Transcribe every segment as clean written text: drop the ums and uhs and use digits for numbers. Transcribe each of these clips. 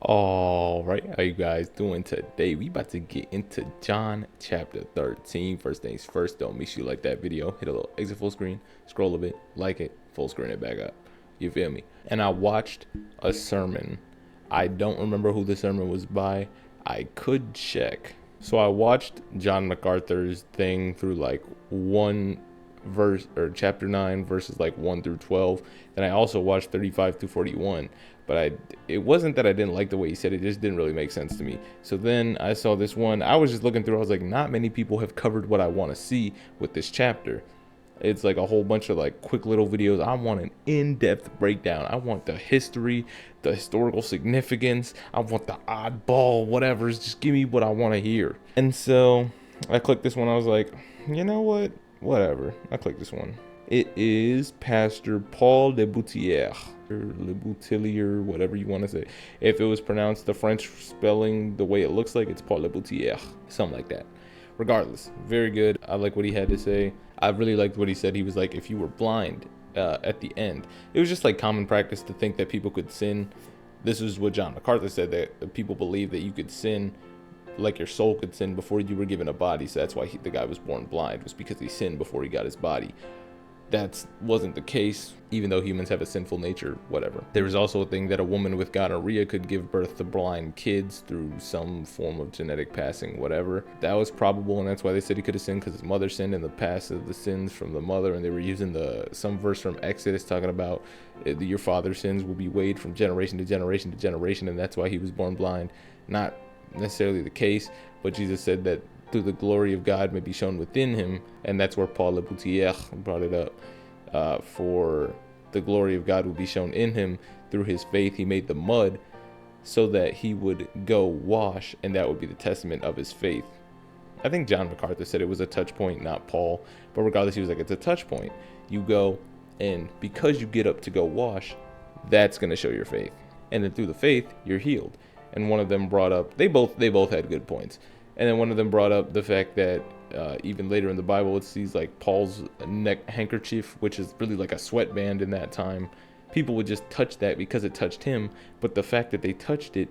All right, how you guys doing today? We about to get into John chapter 13. First things first, though, make sure you like that video, hit a little exit full screen, scroll a bit, like it, full screen it back up. You feel me? And I watched a sermon. I don't remember who the sermon was by. I could check. So I watched John MacArthur's thing through like one verse or chapter 9 verses like 1 through 12. Then I also watched 35 through 41, but it wasn't that I didn't like the way he said it, just didn't really make sense to me. So then I saw this one. I was just looking through, I was like, not many people have covered what I want to see with this chapter. It's like a whole bunch of like quick little videos. I want an in-depth breakdown. I want the history, the historical significance. I want the oddball, whatever. Just give me what I want to hear. And so I clicked this one. I was like, you know what? Whatever. I clicked this one. It is Pastor Paul Leboutier, Leboutillier, whatever you want to say. If it was pronounced the French spelling the way it looks like, it's Paul Leboutier, something like that. Regardless, very good. I like what he had to say. I really liked what he said. He was like, if you were blind at the end, it was just like common practice to think that people could sin. This is what John MacArthur said, that people believe that you could sin, like your soul could sin before you were given a body. So that's why the guy was born blind, was because he sinned before he got his body. That wasn't the case, even though humans have a sinful nature, whatever. There was also a thing that a woman with gonorrhea could give birth to blind kids through some form of genetic passing, whatever. That was probable, and that's why they said he could have sinned, because his mother sinned, and the past of the sins from the mother, and they were using some verse from Exodus talking about your father's sins will be weighed from generation to generation to generation, and that's why he was born blind. Not necessarily the case, but Jesus said that through the glory of God may be shown within him, and that's where Paul Leboutier brought it up. For the glory of God will be shown in him through his faith. He made the mud so that he would go wash, and that would be the testament of his faith. I think John MacArthur said it was a touch point, not Paul, but regardless, he was like, it's a touch point. You go, and because you get up to go wash, that's going to show your faith, and then through the faith you're healed. And one of them brought up, they both had good points. And then one of them brought up the fact that even later in the Bible, it sees like Paul's neck handkerchief, which is really like a sweatband in that time. People would just touch that because it touched him, but the fact that they touched it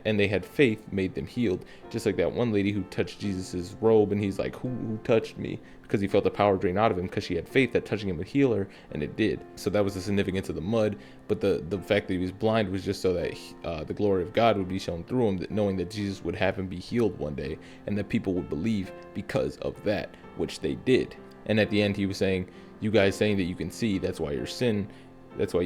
and they had faith made them healed. Just like that one lady who touched Jesus's robe, and he's like, who touched me? Because he felt the power drain out of him, because she had faith that touching him would heal her, and it did. So that was the significance of the mud. But the fact that he was blind was just so that the glory of God would be shown through him, that knowing that Jesus would have him be healed one day, and that people would believe because of that, which they did. And at the end, he was saying, you guys saying that you can see, that's why you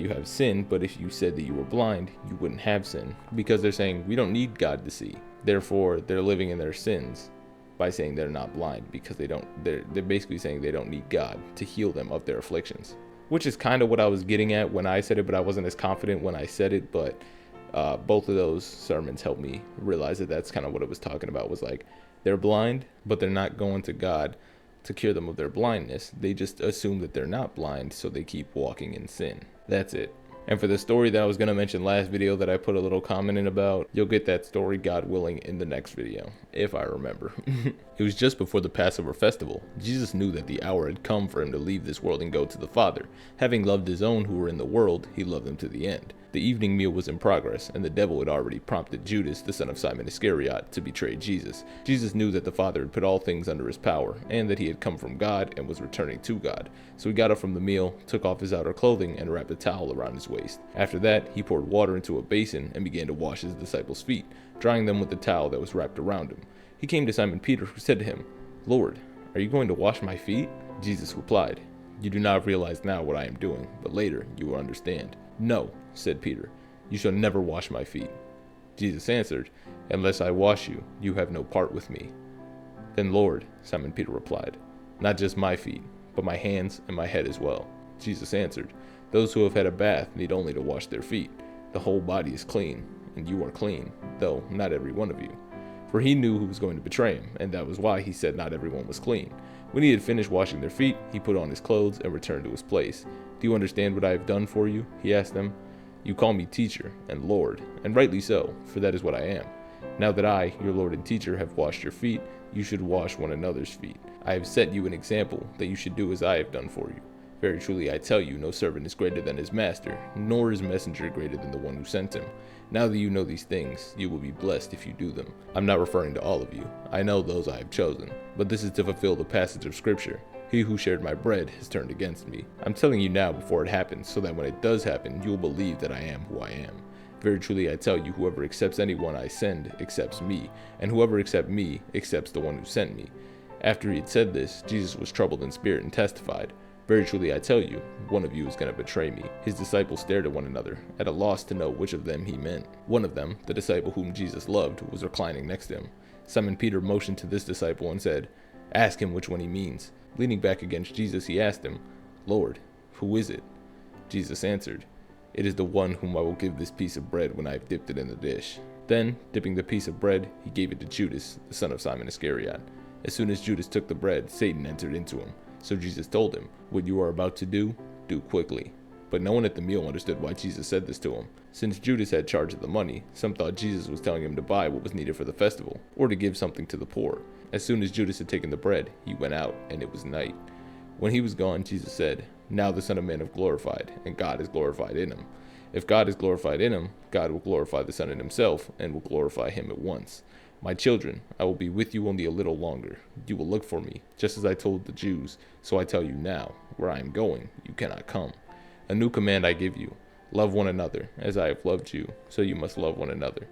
have sin. But if you said that you were blind, you wouldn't have sin. Because they're saying we don't need God to see. Therefore, they're living in their sins by saying they're not blind, because they're basically saying they don't need God to heal them of their afflictions. Which is kind of what I was getting at when I said it, but I wasn't as confident when I said it. But both of those sermons helped me realize that that's kind of what it was talking about, was like they're blind, but they're not going to God to cure them of their blindness. They just assume that they're not blind, so they keep walking in sin. That's it. And for the story that I was going to mention last video that I put a little comment in about, you'll get that story, God willing, in the next video, if I remember. It was just before the Passover festival. Jesus knew that the hour had come for him to leave this world and go to the Father. Having loved his own who were in the world, he loved them to the end. The evening meal was in progress, and the devil had already prompted Judas, the son of Simon Iscariot, to betray Jesus. Jesus knew that the Father had put all things under his power, and that he had come from God and was returning to God. So he got up from the meal, took off his outer clothing, and wrapped a towel around his waist. After that, he poured water into a basin and began to wash his disciples' feet, drying them with the towel that was wrapped around him. He came to Simon Peter, who said to him, Lord, are you going to wash my feet? Jesus replied, you do not realize now what I am doing, but later you will understand. No, said Peter, you shall never wash my feet. Jesus answered, unless I wash you, you have no part with me. Then Lord, Simon Peter replied, not just my feet, but my hands and my head as well. Jesus answered, those who have had a bath need only to wash their feet. The whole body is clean, and you are clean, though not every one of you. For he knew who was going to betray him, and that was why he said not everyone was clean. When he had finished washing their feet, he put on his clothes and returned to his place. Do you understand what I have done for you? He asked them. You call me teacher and Lord, and rightly so, for that is what I am. Now that I, your Lord and teacher, have washed your feet, you should wash one another's feet. I have set you an example that you should do as I have done for you. Very truly I tell you, no servant is greater than his master, nor is messenger greater than the one who sent him. Now that you know these things, you will be blessed if you do them. I'm not referring to all of you. I know those I have chosen. But this is to fulfill the passage of scripture. He who shared my bread has turned against me. I'm telling you now before it happens, so that when it does happen, you will believe that I am who I am. Very truly I tell you, whoever accepts anyone I send accepts me, and whoever accepts me accepts the one who sent me. After he had said this, Jesus was troubled in spirit and testified, Very truly I tell you, one of you is going to betray me. His disciples stared at one another, at a loss to know which of them he meant. One of them, the disciple whom Jesus loved, was reclining next to him. Simon Peter motioned to this disciple and said, Ask him which one he means. Leaning back against Jesus, he asked him, Lord, who is it? Jesus answered, It is the one whom I will give this piece of bread when I have dipped it in the dish. Then, dipping the piece of bread, he gave it to Judas, the son of Simon Iscariot. As soon as Judas took the bread, Satan entered into him. So Jesus told him, What you are about to do quickly. But no one at the meal understood why Jesus said this to him. Since Judas had charge of the money, some thought Jesus was telling him to buy what was needed for the festival, or to give something to the poor. As soon as Judas had taken the bread, he went out, and it was night. When he was gone, Jesus said, Now the Son of Man is glorified, and God is glorified in him. If God is glorified in him, God will glorify the Son in himself, and will glorify him at once. My children, I will be with you only a little longer. You will look for me, just as I told the Jews. So I tell you now, where I am going, you cannot come. A new command I give you, love one another, as I have loved you, so you must love one another.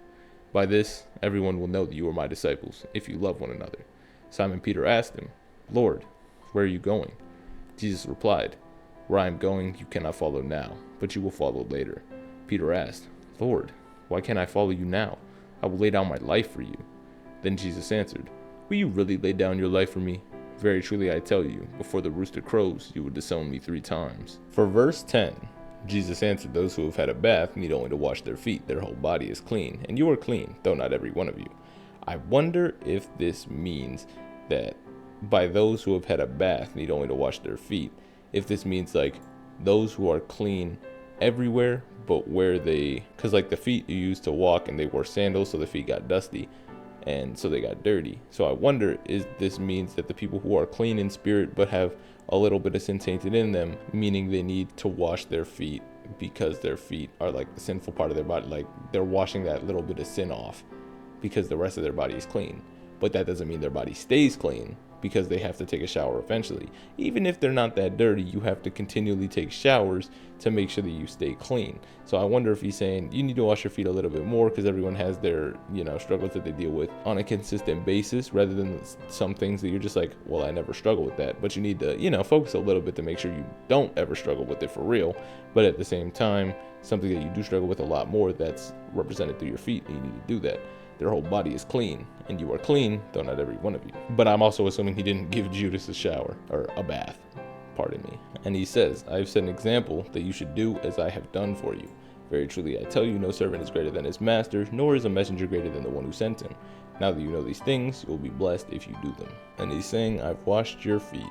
By this, everyone will know that you are my disciples, if you love one another. Simon Peter asked him, Lord, where are you going? Jesus replied, Where I am going, you cannot follow now, but you will follow later. Peter asked, Lord, why can't I follow you now? I will lay down my life for you. Then Jesus answered, Will you really lay down your life for me? Very truly I tell you, before the rooster crows, you will disown me 3 times. For verse 10, Jesus answered, Those who have had a bath need only to wash their feet. Their whole body is clean, and you are clean, though not every one of you. I wonder if this means that by those who have had a bath need only to wash their feet, if this means like those who are clean everywhere, but where they, because like the feet you used to walk and they wore sandals, so the feet got dusty and so they got dirty. So I wonder if this means that the people who are clean in spirit but have a little bit of sin tainted in them, meaning they need to wash their feet because their feet are like the sinful part of their body, like they're washing that little bit of sin off because the rest of their body is clean. But that doesn't mean their body stays clean, because they have to take a shower eventually. Even if they're not that dirty, you have to continually take showers to make sure that you stay clean. So I wonder if he's saying you need to wash your feet a little bit more, because everyone has their, struggles that they deal with on a consistent basis, rather than some things that you're just like, well, I never struggle with that. But you need to, focus a little bit to make sure you don't ever struggle with it for real. But at the same time, something that you do struggle with a lot more, that's represented through your feet, and you need to do that. Their whole body is clean, and you are clean, though not every one of you. But I'm also assuming he didn't give Judas a shower, or a bath, pardon me. And he says, I have set an example that you should do as I have done for you. Very truly I tell you, no servant is greater than his master, nor is a messenger greater than the one who sent him. Now that you know these things, you will be blessed if you do them. And he's saying, I've washed your feet.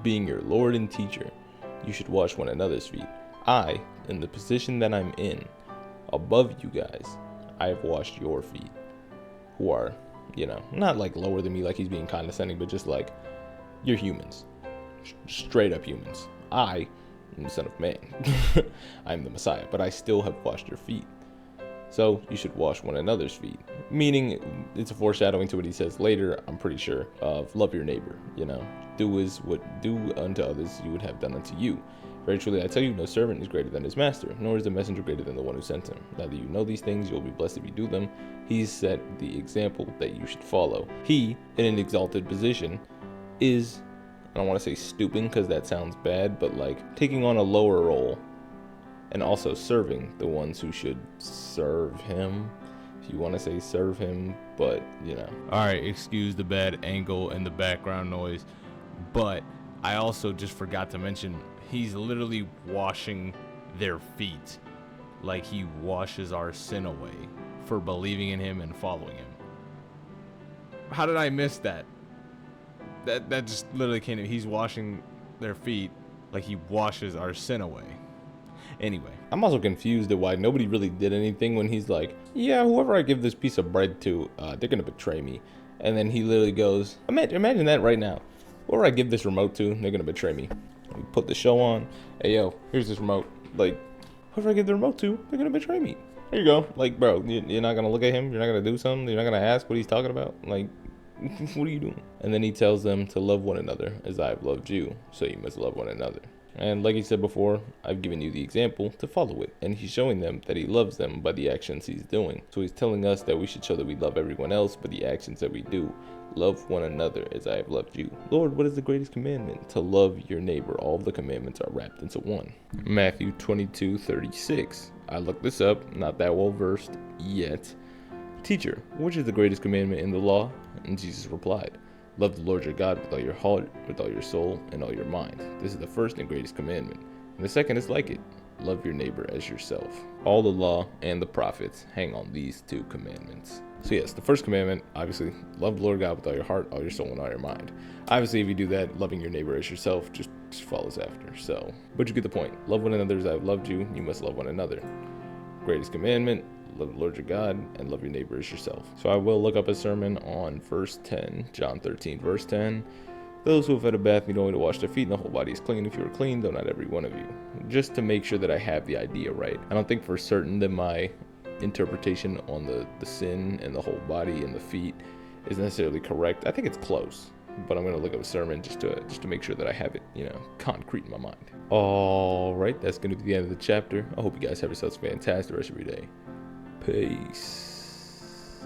Being your Lord and teacher, you should wash one another's feet. I, in the position that I'm in, above you guys, I have washed your feet. Who are, not like lower than me, like he's being condescending, but just like, you're humans. Straight up humans. I am the Son of Man. I'm the Messiah, but I still have washed your feet. So you should wash one another's feet. Meaning, it's a foreshadowing to what he says later, I'm pretty sure, of love your neighbor, do unto others you would have done unto you. Very truly I tell you, no servant is greater than his master, nor is the messenger greater than the one who sent him. Now that you know these things, you will be blessed if you do them. He's set the example that you should follow. He, in an exalted position, is, I don't want to say stooping because that sounds bad, but like taking on a lower role and also serving the ones who should serve him. If you want to say serve him, but All right, excuse the bad angle and the background noise, but I also just forgot to mention, he's literally washing their feet like he washes our sin away for believing in him and following him. How did I miss that? That just literally came to me. He's washing their feet like he washes our sin away. Anyway, I'm also confused at why nobody really did anything when he's like, yeah, whoever I give this piece of bread to, they're going to betray me. And then he literally goes, imagine that right now. Whoever I give this remote to, they're going to betray me. We put the show on. Hey, yo, here's this remote. Like, whoever I give the remote to, they're gonna betray me. Here you go. Like, bro, you're not gonna look at him. You're not gonna do something. You're not gonna ask what he's talking about. Like, what are you doing? And then he tells them to love one another as I have loved you, so you must love one another. And like he said before, I've given you the example to follow it. And he's showing them that he loves them by the actions he's doing. So he's telling us that we should show that we love everyone else by the actions that we do. Love one another as I have loved you. Lord, what is the greatest commandment? To love your neighbor. All the commandments are wrapped into one. Matthew 22:36. I looked this up, not that well versed yet. Teacher, which is the greatest commandment in the law? And Jesus replied, love the Lord your God with all your heart, with all your soul, and all your mind. This is the first and greatest commandment. And the second is like it. Love your neighbor as yourself. All the law and the prophets hang on these two commandments. So yes, the first commandment, obviously, love the Lord God with all your heart, all your soul, and all your mind. Obviously, if you do that, loving your neighbor as yourself just follows after. So, but you get the point. Love one another as I have loved you. You must love one another. Greatest commandment, love the Lord your God, and love your neighbor as yourself. So I will look up a sermon on verse 10, John 13, verse 10. Those who have had a bath need only to wash their feet, and the whole body is clean. If you are clean, though not every one of you. Just to make sure that I have the idea right. I don't think for certain that my interpretation on the sin and the whole body and the feet is necessarily correct. I think it's close, but I'm going to look up a sermon just to make sure that I have it, concrete in my mind. All right, that's going to be the end of the chapter. I hope you guys have yourselves a fantastic rest of your day. Peace.